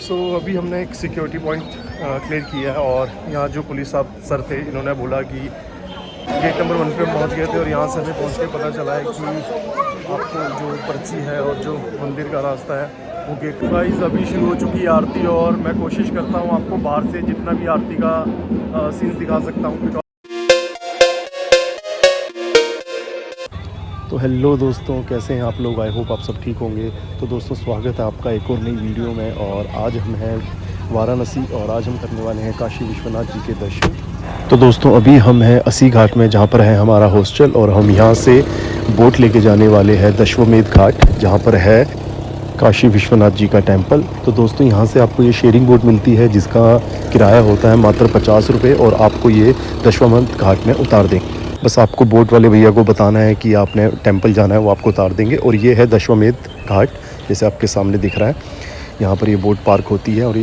अभी हमने एक सिक्योरिटी पॉइंट क्लियर किया है और यहाँ जो पुलिस सर थे इन्होंने बोला कि गेट नंबर 1 पे पहुँच गए थे और यहाँ से हमें पहुँच के पता चला है कि आपको जो पर्ची है और जो मंदिर का रास्ता है वो गेट टू गाइस अभी शुरू हो चुकी है आरती। और मैं कोशिश करता हूँ आपको बाहर से जितना भी आरती का सीन्स दिखा सकता हूँ। तो हेलो दोस्तों, कैसे हैं आप लोग? आई होप आप सब ठीक होंगे। तो दोस्तों, स्वागत है आपका एक और नई वीडियो में। और आज हम हैं वाराणसी और आज हम करने वाले हैं काशी विश्वनाथ जी के दर्शन। तो दोस्तों, अभी हम हैं अस्सी घाट में, जहां पर है हमारा हॉस्टल और हम यहां से बोट लेके जाने वाले हैं दशवमेध घाट, जहां पर है काशी विश्वनाथ जी का टेम्पल। तो दोस्तों, यहाँ से आपको ये शेयरिंग बोट मिलती है जिसका किराया होता है मात्र 50 रुपये और आपको ये दशवमेध घाट में उतार दें। बस आपको बोट वाले भैया को बताना है कि आपने टेंपल जाना है, वो आपको उतार देंगे। और ये है दशवमेध घाट, जैसे आपके सामने दिख रहा है। यहाँ पर ये बोट पार्क होती है और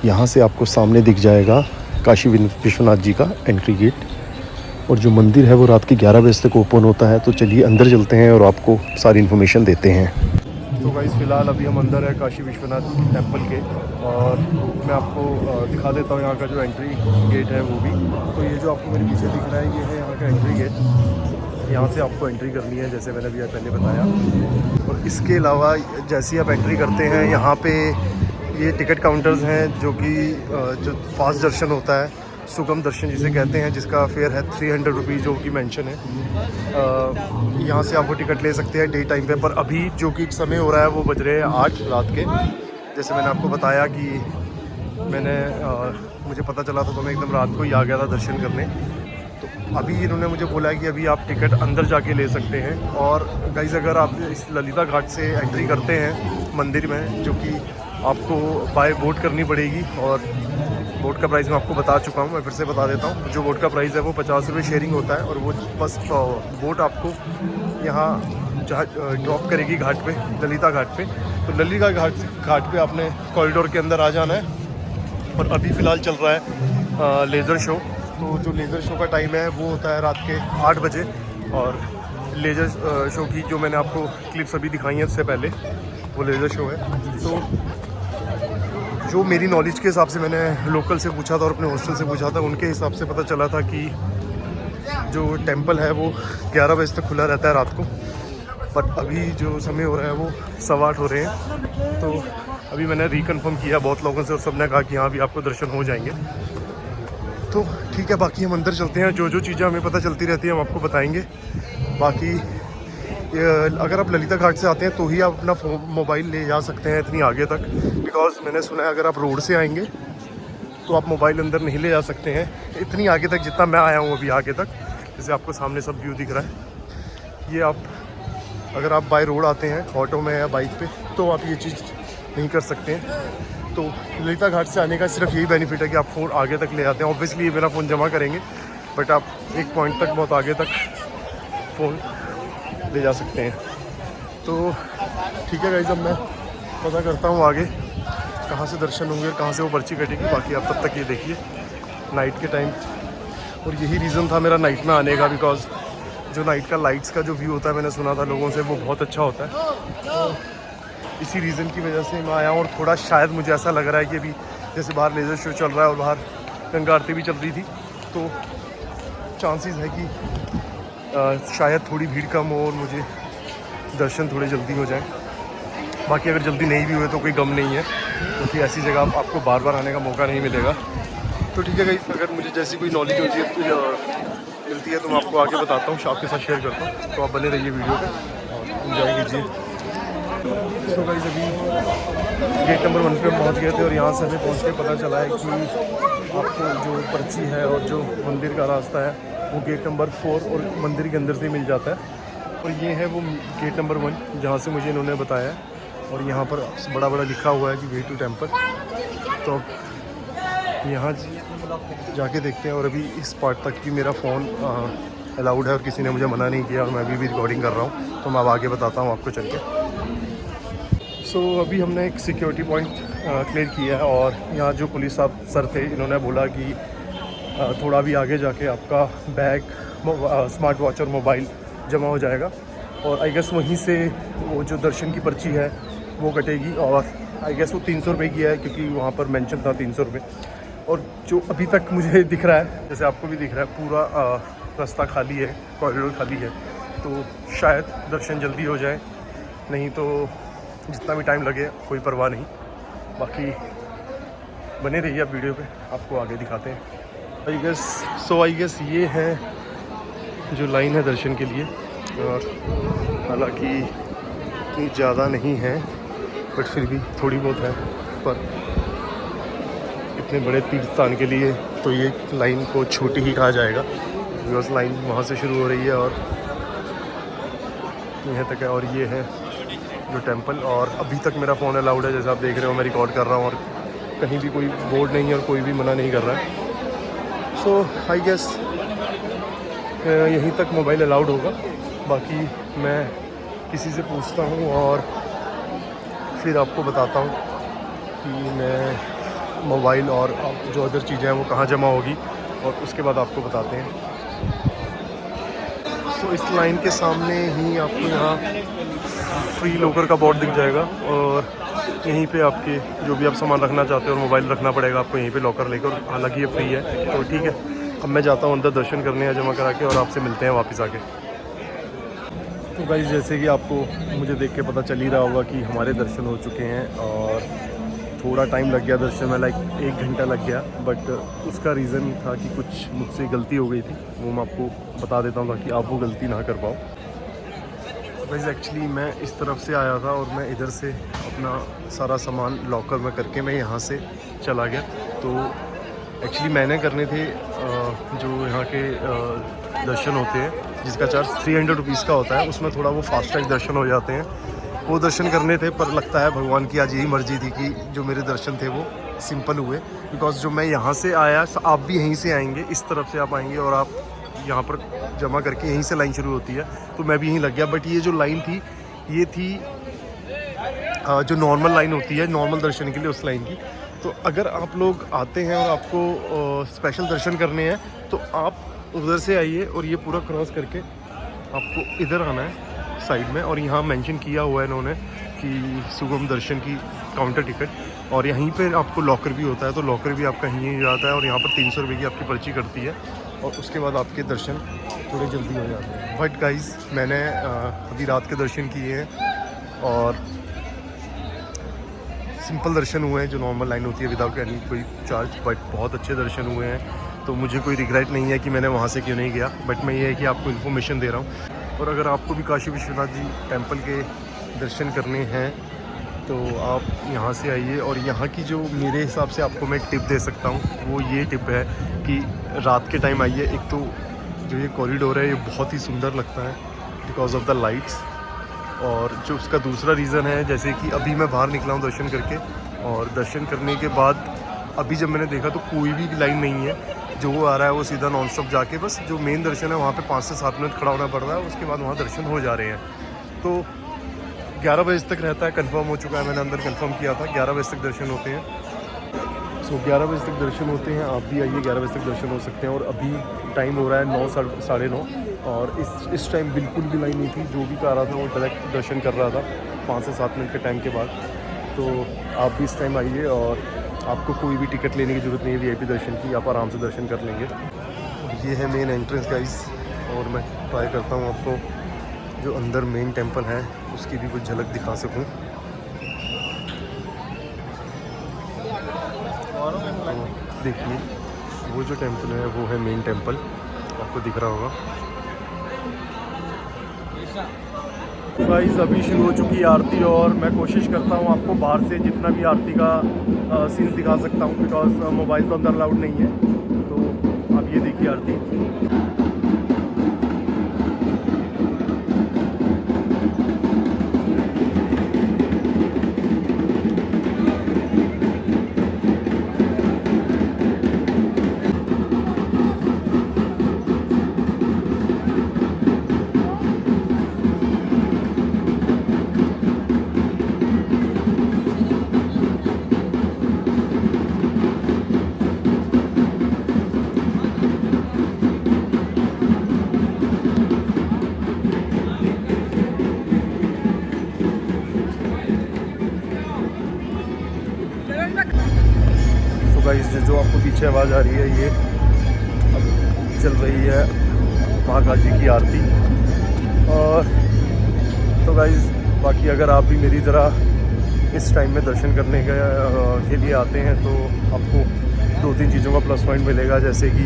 यहाँ से आपको सामने दिख जाएगा काशी विश्वनाथ जी का एंट्री गेट। और जो मंदिर है वो रात के 11 बजे तक ओपन होता है। तो चलिए अंदर चलते हैं और आपको सारी इन्फॉर्मेशन देते हैं। तो गाइस, फ़िलहाल अभी हम अंदर है काशी विश्वनाथ टेंपल के और मैं आपको दिखा देता हूँ यहाँ का जो एंट्री गेट है वो भी। तो ये जो आपको मेरे पीछे दिख रहा है ये है यहाँ का एंट्री गेट। यहाँ से आपको एंट्री करनी है, जैसे मैंने अभी पहले बताया। और इसके अलावा जैसे ही आप एंट्री करते हैं यहाँ पे ये टिकट काउंटर्स हैं जो कि जो फास्ट दर्शन होता है, सुगम दर्शन जिसे कहते हैं, जिसका फेयर है 300 रुपीज़ जो कि मेंशन है। यहाँ से आप वो टिकट ले सकते हैं डे टाइम पे। पर अभी जो कि समय हो रहा है वो बज रहे हैं 8 रात के। जैसे मैंने आपको बताया कि मुझे पता चला था तो मैं एकदम रात को ही आ गया था दर्शन करने। तो अभी इन्होंने मुझे बोला है कि अभी आप टिकट अंदर जाके ले सकते हैं। और गाइस, अगर आप इस ललिता घाट से एंट्री करते हैं मंदिर में, जो कि आपको बाय बोट करनी पड़ेगी, और बोट का प्राइस मैं आपको बता चुका हूँ, मैं फिर से बता देता हूँ। जो बोट का प्राइस है वो 50 रुपये शेयरिंग होता है। और वो बस बोट आपको यहाँ जहाँ ड्रॉप करेगी घाट पे, ललिता घाट पे। तो ललिता घाट पे आपने कॉरिडोर के अंदर आ जाना है। और अभी फ़िलहाल चल रहा है लेज़र शो। तो जो लेज़र शो का टाइम है वो होता है रात के 8 बजे। और लेज़र शो की जो मैंने आपको क्लिप्स अभी दिखाई हैं इससे पहले, वो लेज़र शो है। तो जो मेरी नॉलेज के हिसाब से मैंने लोकल से पूछा था और अपने हॉस्टल से पूछा था, उनके हिसाब से पता चला था कि जो टेंपल है वो 11 बजे तक खुला रहता है रात को। बट अभी जो समय हो रहा है वो 8:15 हो रहे हैं। तो अभी मैंने रिकन्फर्म किया बहुत लोगों से और सब ने कहा कि हाँ भी आपको दर्शन हो जाएंगे। तो ठीक है, बाकी हम अंदर चलते हैं। जो जो चीज़ें हमें पता चलती रहती हैं हम आपको बताएंगे। बाकी अगर आप ललिता घाट से आते हैं तो ही आप अपना मोबाइल ले जा सकते हैं इतनी आगे तक, बिकॉज़ मैंने सुना है अगर आप रोड से आएंगे तो आप मोबाइल अंदर नहीं ले जा सकते हैं इतनी आगे तक जितना मैं आया हूँ अभी आगे तक। जैसे आपको सामने सब व्यू दिख रहा है। ये आप अगर आप बाय रोड आते हैं ऑटो में या बाइक पे तो आप ये चीज़ नहीं कर सकते हैं। तो ललिता घाट से आने का सिर्फ यही बेनिफिट है कि आप फ़ोन आगे तक ले आते हैं। ऑब्वियसली ये मेरा फ़ोन जमा करेंगे, बट आप एक पॉइंट तक बहुत आगे तक फ़ोन ले जा सकते हैं। तो ठीक है गाइस, अब मैं पता करता हूँ आगे कहाँ से दर्शन होंगे और कहाँ से वो पर्ची कटेगी। बाकी आप तब तक ये देखिए नाइट के टाइम। और यही रीज़न था मेरा नाइट में आने का, बिकॉज़ जो नाइट का लाइट्स का जो व्यू होता है, मैंने सुना था लोगों से, वो बहुत अच्छा होता है। तो इसी रीज़न की वजह से मैं आया हूँ। और थोड़ा शायद मुझे ऐसा लग रहा है कि अभी जैसे बाहर लेज़र शो चल रहा है और बाहर गंगा आरती भी चल रही थी, तो चांसेस है कि शायद थोड़ी भीड़ कम हो और मुझे दर्शन थोड़े जल्दी हो जाए। बाकी अगर जल्दी नहीं भी हुए तो कोई गम नहीं है, क्योंकि ऐसी जगह आपको बार बार आने का मौका नहीं मिलेगा। तो ठीक है गाइस, अगर मुझे जैसी कोई नॉलेज होती है मिलती है तो मैं आपको आगे बताता हूँ, आपके साथ शेयर करता हूँ। तो आप बने रहिए वीडियो पे और एंजॉय कीजिए। तो गाइस, अभी गेट नंबर 1 पे पहुँच गए थे और यहाँ से हमें पहुँच के पता चला है कि आपको जो पर्ची है और जो मंदिर का रास्ता है वो गेट नंबर 4 और मंदिर के अंदर से मिल जाता है। और ये है वो गेट नंबर 1 जहाँ से मुझे इन्होंने बताया है। और यहाँ पर बड़ा बड़ा लिखा हुआ है कि वे टू टेम्पल। तो यहाँ जाके देखते हैं। और अभी इस पार्ट तक भी मेरा फ़ोन अलाउड है और किसी ने मुझे मना नहीं किया और मैं अभी भी रिकॉर्डिंग कर रहा हूँ। तो मैं अब आगे बताता हूँ आपको चल के। अभी हमने एक सिक्योरिटी पॉइंट क्लियर किया है और यहाँ जो पुलिस सर थे इन्होंने बोला कि थोड़ा भी आगे जाके आपका बैग, स्मार्ट वॉच और मोबाइल जमा हो जाएगा। और आई गेस वहीं से वो जो दर्शन की पर्ची है वो कटेगी और आई गेस वो 300 रुपये की है, क्योंकि वहाँ पर मेंशन था 300 रुपये। और जो अभी तक मुझे दिख रहा है, जैसे आपको भी दिख रहा है, पूरा रास्ता खाली है, कॉरिडोर खाली है, तो शायद दर्शन जल्दी हो जाए, नहीं तो जितना भी टाइम लगे कोई परवाह नहीं। बाकी बने रहिए आप वीडियो पे, आपको आगे दिखाते हैं। आई गेस ये है जो लाइन है दर्शन के लिए, और हालांकि इतनी ज़्यादा नहीं है बट फिर भी थोड़ी बहुत है, पर इतने बड़े तीर्थ स्थान के लिए तो ये लाइन को छोटी ही कहा जाएगा, बिकॉज लाइन वहाँ से शुरू हो रही है और यहाँ तक है। और ये है जो टेंपल, और अभी तक मेरा फ़ोन अलाउड है, जैसे आप देख रहे हो मैं रिकॉर्ड कर रहा हूँ, और कहीं भी कोई बोर्ड नहीं है और कोई भी मना नहीं कर रहा है। सो आई गेस यहीं तक मोबाइल अलाउड होगा। बाकी मैं किसी से पूछता हूँ और फिर आपको बताता हूँ कि मैं मोबाइल और जो अदर चीज़ें हैं वो कहाँ जमा होगी, और उसके बाद आपको बताते हैं। सो इस लाइन के सामने ही आपको यहाँ फ्री लॉकर का बोर्ड दिख जाएगा, और यहीं पे आपके जो भी आप सामान रखना चाहते हो और मोबाइल रखना पड़ेगा आपको यहीं पे लॉकर लेकर। हालांकि ये फ्री है, तो ठीक है। अब मैं जाता हूँ अंदर दर्शन करने हैं जमा करा के, और आपसे मिलते हैं वापस आके। तो गाइस, जैसे कि आपको मुझे देख के पता चल ही रहा होगा कि हमारे दर्शन हो चुके हैं, और थोड़ा टाइम लग गया दर्शन में, लाइक 1 घंटा लग गया। बट उसका रीज़न था कि कुछ मुझसे गलती हो गई थी, वो मैं आपको बता देता हूँ ताकि आप वो गलती ना कर पाओ। गाइस, एक्चुअली मैं इस तरफ से आया था और मैं इधर से अपना सारा सामान लॉकर में करके मैं यहाँ से चला गया। तो एक्चुअली मैंने करने थे जो यहाँ के दर्शन होते हैं, जिसका चार्ज 300 रुपीज़ का होता है, उसमें थोड़ा वो फास्ट ट्रैक दर्शन हो जाते हैं, वो दर्शन करने थे। पर लगता है भगवान की आज यही मर्जी थी कि जो मेरे दर्शन थे वो सिंपल हुए, बिकॉज जो मैं यहाँ से आया, आप भी यहीं से आएंगे, इस तरफ से आप आएंगे और आप यहाँ पर जमा करके यहीं से लाइन शुरू होती है, तो मैं भी यहीं लग गया। बट ये जो लाइन थी, ये थी जो नॉर्मल लाइन होती है नॉर्मल दर्शन के लिए, उस लाइन की। तो अगर आप लोग आते हैं और आपको स्पेशल दर्शन करने हैं, तो आप उधर से आइए और ये पूरा क्रॉस करके आपको इधर आना है साइड में, और यहाँ मेंशन किया हुआ है इन्होंने कि सुगम दर्शन की काउंटर टिकट, और यहीं पे आपको लॉकर भी होता है, तो लॉकर भी आपका यहीं जाता है, और यहाँ पर 300 रुपये की आपकी पर्ची कटती है, और उसके बाद आपके दर्शन थोड़े जल्दी हो जाते हैं। बट गाइस, मैंने अभी रात के दर्शन किए हैं और सिंपल दर्शन हुए हैं, जो नॉर्मल लाइन होती है विदाउट एनी कोई चार्ज, बट बहुत अच्छे दर्शन हुए हैं। तो मुझे कोई रिग्रेट नहीं है कि मैंने वहाँ से क्यों नहीं गया, बट मैं ये है कि आपको इन्फॉर्मेशन दे रहा हूँ। और अगर आपको भी काशी विश्वनाथ जी टेंपल के दर्शन करने हैं तो आप यहाँ से आइए। और यहाँ की जो मेरे हिसाब से आपको मैं टिप दे सकता हूँ, वो ये टिप है कि रात के टाइम आइए। एक तो जो ये कॉरिडोर है ये बहुत ही सुंदर लगता है बिकॉज ऑफ द लाइट्स, और जो उसका दूसरा रीज़न है, जैसे कि अभी मैं बाहर निकला हूँ दर्शन करके, और दर्शन करने के बाद अभी जब मैंने देखा तो कोई भी लाइन नहीं है, जो वो आ रहा है वो सीधा नॉन स्टॉप जाके बस जो मेन दर्शन है वहाँ पे 5 से 7 मिनट खड़ा होना पड़ रहा है, उसके बाद वहाँ दर्शन हो जा रहे हैं। तो 11 बजे तक रहता है, कंफर्म हो चुका है, मैंने अंदर कंफर्म किया था 11 बजे तक दर्शन होते हैं। सो 11 बजे तक दर्शन होते हैं, आप भी आइए, 11 बजे तक दर्शन हो सकते हैं। और अभी टाइम हो रहा है 9 साढ़े 9, और इस टाइम बिल्कुल भी लाइन नहीं थी, जो भी आ रहा था वो डायरेक्ट दर्शन कर रहा था 5 से 7 मिनट के टाइम के बाद। तो आप भी इस टाइम आइए, और आपको कोई भी टिकट लेने की ज़रूरत नहीं है वीआईपी दर्शन की, आप आराम से दर्शन कर लेंगे। ये है मेन एंट्रेंस गाइस, और मैं ट्राई करता हूँ आपको जो अंदर मेन टेंपल है उसकी भी कुछ झलक दिखा सकूँ। तो देखिए, वो जो टेंपल है वो है मेन टेंपल, आपको दिख रहा होगा। गाइस, अभी शुरू हो चुकी है आरती, और मैं कोशिश करता हूँ आपको बाहर से जितना भी आरती का सीन्स दिखा सकता हूँ, बिकॉज मोबाइल तो अंदर अलाउड नहीं है। तो आप ये देखिए आरती। गाइस जो आपको पीछे आवाज़ आ रही है ये अब चल रही है महाकाल जी की आरती। और तो गाइस बाकी अगर आप भी मेरी तरह इस टाइम में दर्शन करने के लिए आते हैं तो आपको 2-3 चीज़ों का प्लस पॉइंट मिलेगा, जैसे कि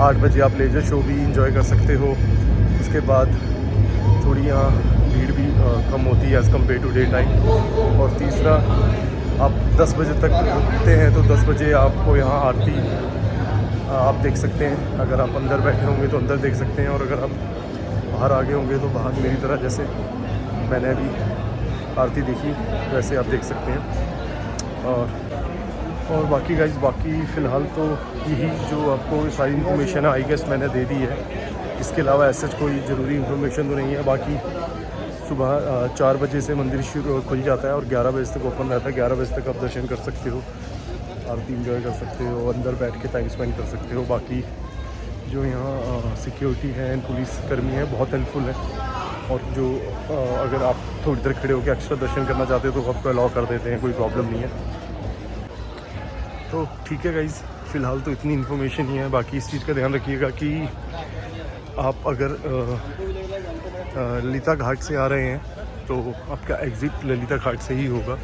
8 बजे आप लेजर शो भी इंजॉय कर सकते हो। उसके बाद थोड़ी यहाँ भीड़ भी कम होती है as compare to day time. और तीसरा, आप 10 बजे तक रुकते हैं तो 10 बजे आपको यहाँ आरती आप देख सकते हैं। अगर आप अंदर बैठे होंगे तो अंदर देख सकते हैं, और अगर आप बाहर आगे होंगे तो बाहर मेरी तरह जैसे मैंने अभी आरती देखी वैसे आप देख सकते हैं। और बाकी गाइस बाकी फ़िलहाल तो यही जो आपको सारी इन्फॉर्मेशन है आई गेस मैंने दे दी है। इसके अलावा ऐसा कोई ज़रूरी इन्फॉर्मेशन तो नहीं है। बाकी सुबह 4 बजे से मंदिर शुरू खुल जाता है और 11 बजे तक ओपन रहता है। 11 बजे तक आप दर्शन कर सकते हो, आरती इंजॉय कर सकते हो, अंदर बैठ के टाइम स्पेंड कर सकते हो। बाकी जो यहाँ सिक्योरिटी है एंड पुलिस कर्मी है बहुत हेल्पफुल है, और जो अगर आप थोड़ी देर खड़े होकर एक्स्ट्रा दर्शन करना चाहते हो तो आपको अलाउ कर देते हैं, कोई प्रॉब्लम नहीं है। तो ठीक है गाइज़, फ़िलहाल तो इतनी इन्फॉर्मेशन ही है। बाकी इस चीज़ का ध्यान रखिएगा कि आप अगर ललिता घाट से आ रहे हैं तो आपका एग्ज़िट ललिता घाट से ही होगा,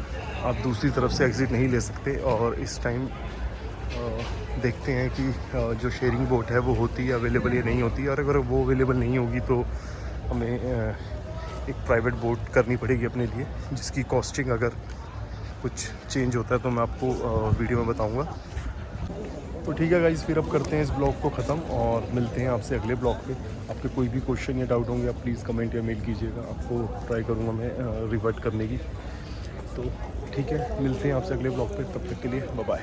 आप दूसरी तरफ से एग्ज़िट नहीं ले सकते। और इस टाइम देखते हैं कि जो शेयरिंग बोट है वो होती है अवेलेबल या नहीं होती, और अगर वो अवेलेबल नहीं होगी तो हमें एक प्राइवेट बोट करनी पड़ेगी अपने लिए, जिसकी कॉस्टिंग अगर कुछ चेंज होता है तो मैं आपको वीडियो में बताऊंगा। तो ठीक है गाइज़, फिर अब करते हैं इस ब्लॉग को ख़त्म और मिलते हैं आपसे अगले ब्लॉग पे। आपके कोई भी क्वेश्चन या डाउट होंगे आप प्लीज़ कमेंट या मेल कीजिएगा, आपको ट्राई करूँगा मैं रिवर्ट करने की। तो ठीक है, मिलते हैं आपसे अगले ब्लॉग पे, तब तक के लिए बाय बाय।